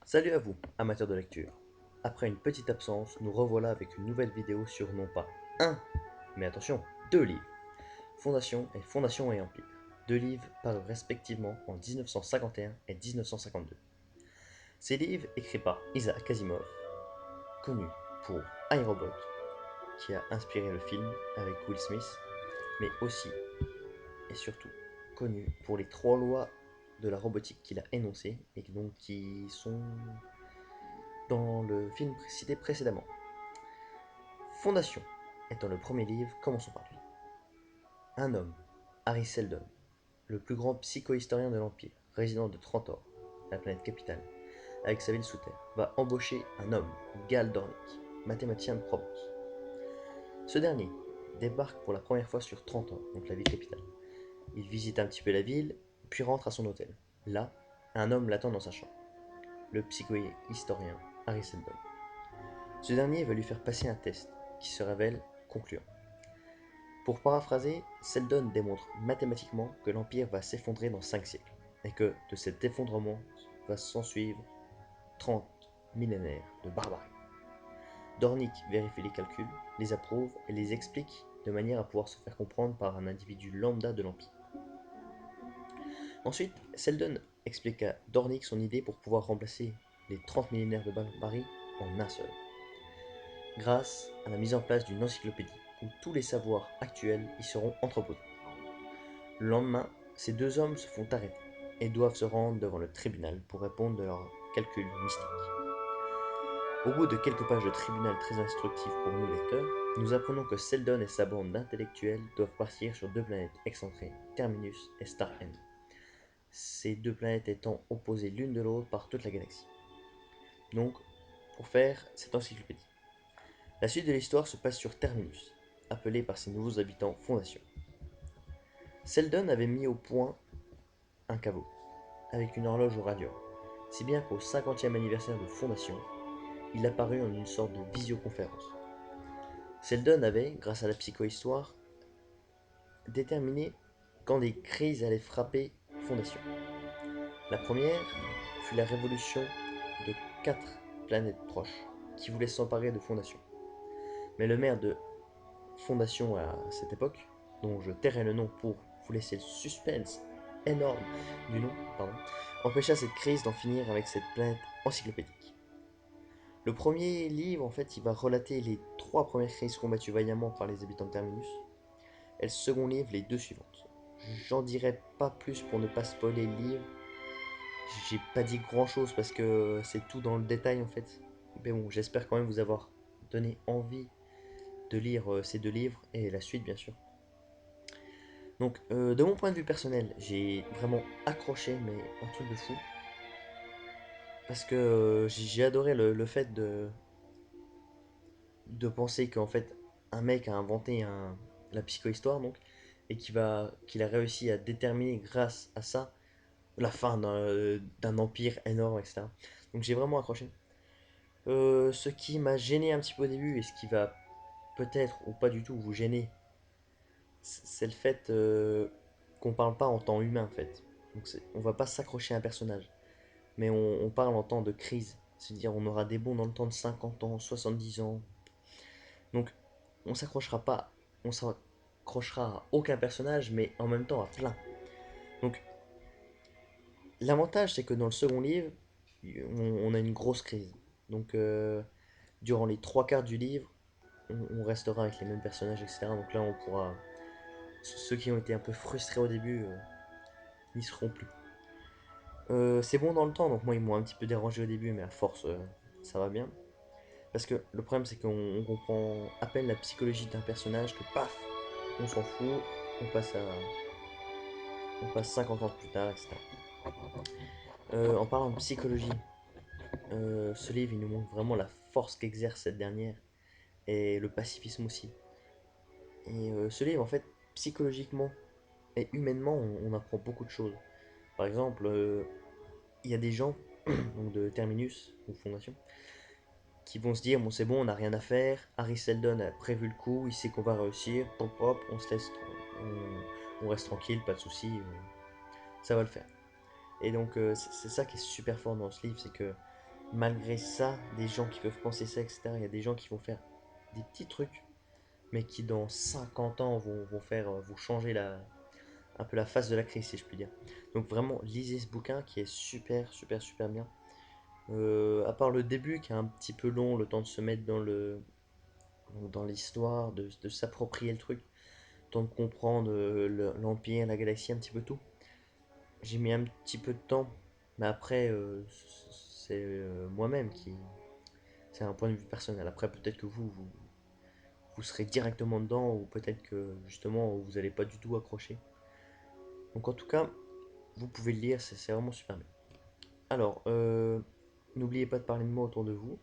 Salut à vous, amateurs de lecture. Après une petite absence, nous revoilà avec une nouvelle vidéo sur non pas un, mais attention, deux livres. Fondation et Empire. Deux livres parus respectivement en 1951 et 1952. Ces livres, écrits par Isaac Asimov, connu pour iRobot, qui a inspiré le film avec Will Smith, mais aussi et surtout connu pour les trois lois de la robotique qu'il a énoncées et donc qui sont dans le film cité précédemment. Fondation étant le premier livre, commençons par lui. Un homme, Harry Seldon, le plus grand psychohistorien de l'Empire, résident de Trantor, la planète capitale, avec sa ville sous terre, va embaucher un homme, Gal Dornick, mathématicien de Provence. Ce dernier débarque pour la première fois sur Trantor, donc la ville capitale. Il visite un petit peu la ville, puis rentre à son hôtel. Là, un homme l'attend dans sa chambre, le psychohistorien Harry Seldon. Ce dernier va lui faire passer un test qui se révèle concluant. Pour paraphraser, Seldon démontre mathématiquement que l'Empire va s'effondrer dans 5 siècles, et que de cet effondrement va s'ensuivre 30 millénaires de barbarie. Dornick vérifie les calculs, les approuve et les explique de manière à pouvoir se faire comprendre par un individu lambda de l'Empire. Ensuite, Seldon explique à Dornick son idée pour pouvoir remplacer les 30 millénaires de barbarie en un seul, grâce à la mise en place d'une encyclopédie où tous les savoirs actuels y seront entreposés. Le lendemain, ces deux hommes se font arrêter et doivent se rendre devant le tribunal pour répondre de leurs calculs mystiques. Au bout de quelques pages de tribunal très instructives pour nous lecteurs, nous apprenons que Seldon et sa bande d'intellectuels doivent partir sur deux planètes excentrées, Terminus et Star N. Ces deux planètes étant opposées l'une de l'autre par toute la galaxie. Donc, pour faire cette encyclopédie. La suite de l'histoire se passe sur Terminus, appelé par ses nouveaux habitants Fondation. Seldon avait mis au point un caveau, avec une horloge au radium, si bien qu'au 50e anniversaire de Fondation, il apparut en une sorte de visioconférence. Seldon avait, grâce à la psychohistoire, déterminé quand des crises allaient frapper Fondation. La première fut la révolution de 4 planètes proches qui voulaient s'emparer de Fondation. Mais le maire de Fondation à cette époque, dont je tairai le nom pour vous laisser le suspense énorme du nom, empêcha cette crise d'en finir avec cette planète encyclopédique. Le premier livre, en fait, il va relater les 3 premières crises combattues vaillamment par les habitants de Terminus, et le second livre, les 2 suivantes. J'en dirai pas plus pour ne pas spoiler le livre. J'ai pas dit grand chose parce que c'est tout dans le détail en fait. Mais bon, j'espère quand même vous avoir donné envie de lire ces 2 livres et la suite bien sûr. Donc, de mon point de vue personnel, j'ai vraiment accroché, mais un truc de fou. Parce que j'ai adoré le fait de penser qu'en fait, un mec a inventé la psychohistoire, donc, et qu'il a réussi à déterminer grâce à ça la fin d'un empire énorme, etc. Donc j'ai vraiment accroché. Ce qui m'a gêné un petit peu au début, et ce qui va peut-être ou pas du tout vous gêner, c'est le fait qu'on parle pas en temps humain en fait. Donc on va pas s'accrocher à un personnage, mais on parle en temps de crise. C'est-à-dire on aura des bons dans le temps de 50 ans, 70 ans. Donc on s'accrochera à aucun personnage, mais en même temps à plein. Donc l'avantage c'est que dans le second livre, on a une grosse crise. Donc durant les 3 quarts du livre, on restera avec les mêmes personnages, etc. Donc là on pourra... Ceux qui ont été un peu frustrés au début n'y seront plus. C'est bon dans le temps, donc moi ils m'ont un petit peu dérangé au début, mais à force ça va bien. Parce que le problème c'est qu'on comprend à peine la psychologie d'un personnage que paf, on s'en fout, on passe 50 ans plus tard, etc. En parlant de psychologie, ce livre il nous montre vraiment la force qu'exerce cette dernière et le pacifisme aussi. Et ce livre en fait, psychologiquement et humainement, on apprend beaucoup de choses. Par exemple, il y a des gens donc de Terminus ou Fondation qui vont se dire bon c'est bon on n'a rien à faire, Harry Seldon a prévu le coup, il sait qu'on va réussir, hop hop on se laisse, on reste tranquille, pas de soucis, ça va le faire. Et donc c'est ça qui est super fort dans ce livre, c'est que malgré ça, des gens qui peuvent penser ça, etc., il y a des gens qui vont faire des petits trucs, mais qui dans 50 ans vont changer un peu la face de la crise, si je puis dire. Donc vraiment, lisez ce bouquin qui est super, super, super bien. À part le début qui est un petit peu long, le temps de se mettre dans l'histoire, de s'approprier le truc, le temps de comprendre l'Empire, la galaxie, un petit peu tout. J'ai mis un petit peu de temps, mais après, c'est moi-même qui. C'est un point de vue personnel. Après, peut-être que vous serez directement dedans, ou peut-être que justement, vous n'allez pas du tout accrocher. Donc, en tout cas, vous pouvez le lire, c'est vraiment super bien. Alors, n'oubliez pas de parler de moi autour de vous.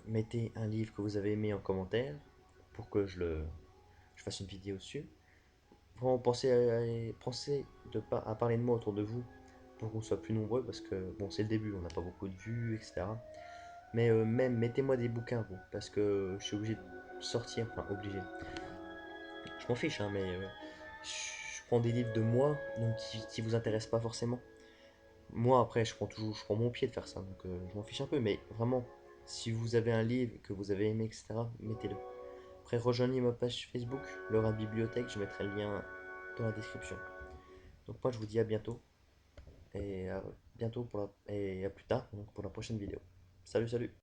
Mettez un livre que vous avez aimé en commentaire pour que je fasse une vidéo dessus. Vraiment, pensez à parler de moi autour de vous pour qu'on soit plus nombreux parce que bon, c'est le début, on n'a pas beaucoup de vues, etc. Mais même, mettez-moi des bouquins, vous, parce que je suis obligé de sortir, enfin obligé. Je m'en fiche, hein, mais je prends des livres de moi, donc qui vous intéressent pas forcément. Moi, après, je prends mon pied de faire ça, donc je m'en fiche un peu, mais vraiment, si vous avez un livre que vous avez aimé, etc., mettez-le. Après, rejoignez ma page Facebook, Laura Bibliothèque, je mettrai le lien dans la description. Donc moi, je vous dis à bientôt, et à bientôt et à plus tard donc pour la prochaine vidéo. Salut, salut!